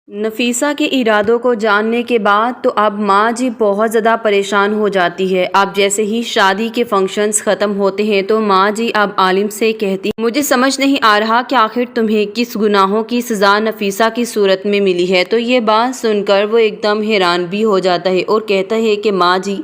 نفیسہ کے ارادوں کو جاننے کے بعد تو اب ماں جی بہت زیادہ پریشان ہو جاتی ہے۔ اب جیسے ہی شادی کے فنکشنز ختم ہوتے ہیں تو ماں جی اب عالم سے کہتی مجھے سمجھ نہیں آ رہا کہ آخر تمہیں کس گناہوں کی سزا نفیسہ کی صورت میں ملی ہے۔ تو یہ بات سن کر وہ ایک دم حیران بھی ہو جاتا ہے اور کہتا ہے کہ ماں جی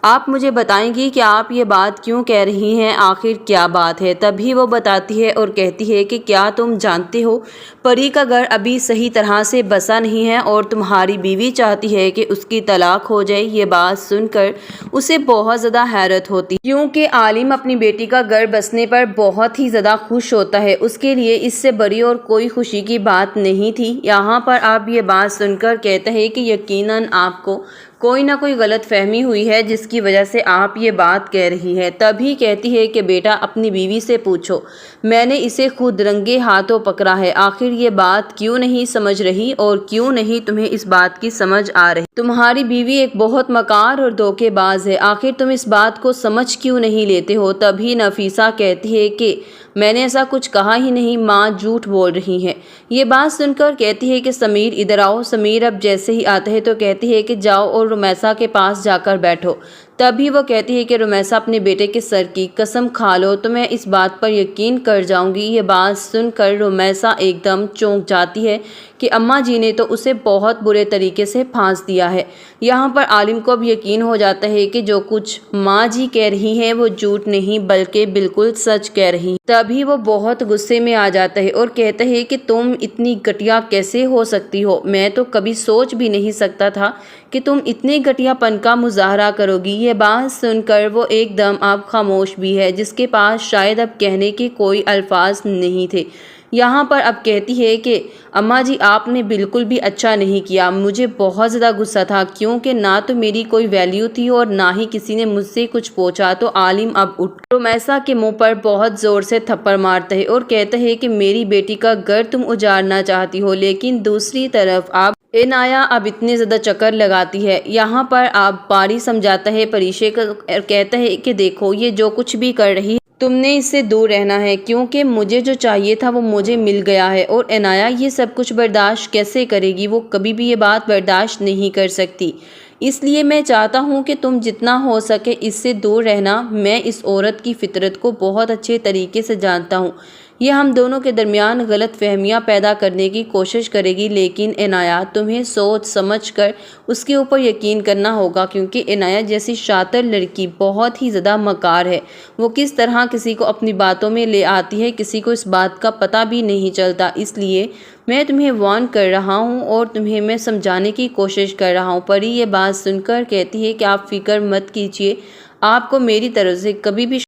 آپ مجھے بتائیں گی کہ آپ یہ بات کیوں کہہ رہی ہیں، آخر کیا بات ہے؟ تبھی وہ بتاتی ہے اور کہتی ہے کہ کیا تم جانتے ہو پری کا گھر ابھی صحیح طرح سے بسا نہیں ہے اور تمہاری بیوی چاہتی ہے کہ اس کی طلاق ہو جائے۔ یہ بات سن کر اسے بہت زیادہ حیرت ہوتی کیونکہ عالم اپنی بیٹی کا گھر بسنے پر بہت ہی زیادہ خوش ہوتا ہے، اس کے لیے اس سے بڑی اور کوئی خوشی کی بات نہیں تھی۔ یہاں پر اب یہ بات سن کر کہتا ہے کہ یقیناً آپ کو کوئی نہ کوئی غلط فہمی ہوئی ہے جس کی وجہ سے آپ یہ بات کہہ رہی ہیں۔ تبھی کہتی ہے کہ بیٹا اپنی بیوی سے پوچھو، میں نے اسے خود رنگے ہاتھوں پکڑا ہے، آخر یہ بات کیوں نہیں سمجھ رہی اور کیوں نہیں تمہیں اس بات کی سمجھ آ رہی؟ تمہاری بیوی ایک بہت مکار اور دھوکے باز ہے، آخر تم اس بات کو سمجھ کیوں نہیں لیتے ہو؟ تبھی نفیسہ کہتی ہے کہ میں نے ایسا کچھ کہا ہی نہیں، ماں جھوٹ بول رہی ہے۔ یہ بات سن کر کہتی ہے کہ سمیر ادھر آؤ۔ سمیر اب جیسے ہی آتا ہے تو کہتی ہے کہ جاؤ اور رمیسا کے پاس جا کر بیٹھو۔ تبھی وہ کہتی ہے کہ رمیسا اپنے بیٹے کے سر کی قسم کھا لو تو میں اس بات پر یقین کر جاؤں گی۔ یہ بات سن کر رمیسا ایک دم چونک جاتی ہے کہ اماں جی نے تو اسے بہت برے طریقے سے پھانس دیا ہے۔ یہاں پر عالم کو اب یقین ہو جاتا ہے کہ جو کچھ ماں جی کہہ رہی ہیں وہ جھوٹ نہیں بلکہ بالکل سچ کہہ رہی ہیں۔ تبھی وہ بہت غصے میں آ جاتا ہے اور کہتا ہے کہ تم اتنی گھٹیا کیسے ہو سکتی ہو؟ میں تو کبھی سوچ بھی نہیں سکتا تھا کہ تم اتنے گھٹیا پن کا مظاہرہ کرو گی۔ یہ بات سن کر وہ ایک دم اب خاموش بھی ہے، جس کے پاس شاید اب کہنے کے کوئی الفاظ نہیں تھے۔ یہاں پر اب کہتی ہے کہ اماں جی آپ نے بالکل بھی اچھا نہیں کیا، مجھے بہت زیادہ غصہ تھا کیونکہ نہ تو میری کوئی ویلیو تھی اور نہ ہی کسی نے مجھ سے کچھ پوچھا۔ تو عالم اب اٹھ رمیسا کے منہ پر بہت زور سے تھپڑ مارتا ہے اور کہتا ہے کہ میری بیٹی کا گھر تم اجاڑنا چاہتی ہو، لیکن دوسری طرف عنایہ اب اتنے زیادہ چکر لگاتی ہے۔ یہاں پر آپ پاری سمجھاتا ہے پریشے کو، کہتا ہے کہ دیکھو یہ جو کچھ بھی کر رہی تم نے اس سے دور رہنا ہے کیونکہ مجھے جو چاہیے تھا وہ مجھے مل گیا ہے، اور عنایہ یہ سب کچھ برداشت کیسے کرے گی؟ وہ کبھی بھی یہ بات برداشت نہیں کر سکتی، اس لیے میں چاہتا ہوں کہ تم جتنا ہو سکے اس سے دور رہنا۔ میں اس عورت کی فطرت کو بہت اچھے طریقے سے جانتا ہوں، یہ ہم دونوں کے درمیان غلط فہمیاں پیدا کرنے کی کوشش کرے گی، لیکن عنایہ تمہیں سوچ سمجھ کر اس کے اوپر یقین کرنا ہوگا کیونکہ عنایہ جیسی شاطر لڑکی بہت ہی زیادہ مکار ہے۔ وہ کس طرح کسی کو اپنی باتوں میں لے آتی ہے کسی کو اس بات کا پتہ بھی نہیں چلتا، اس لیے میں تمہیں وارن کر رہا ہوں اور تمہیں میں سمجھانے کی کوشش کر رہا ہوں۔ پری یہ بات سن کر کہتی ہے کہ آپ فکر مت کیجیے، آپ کو میری طرف سے کبھی بھی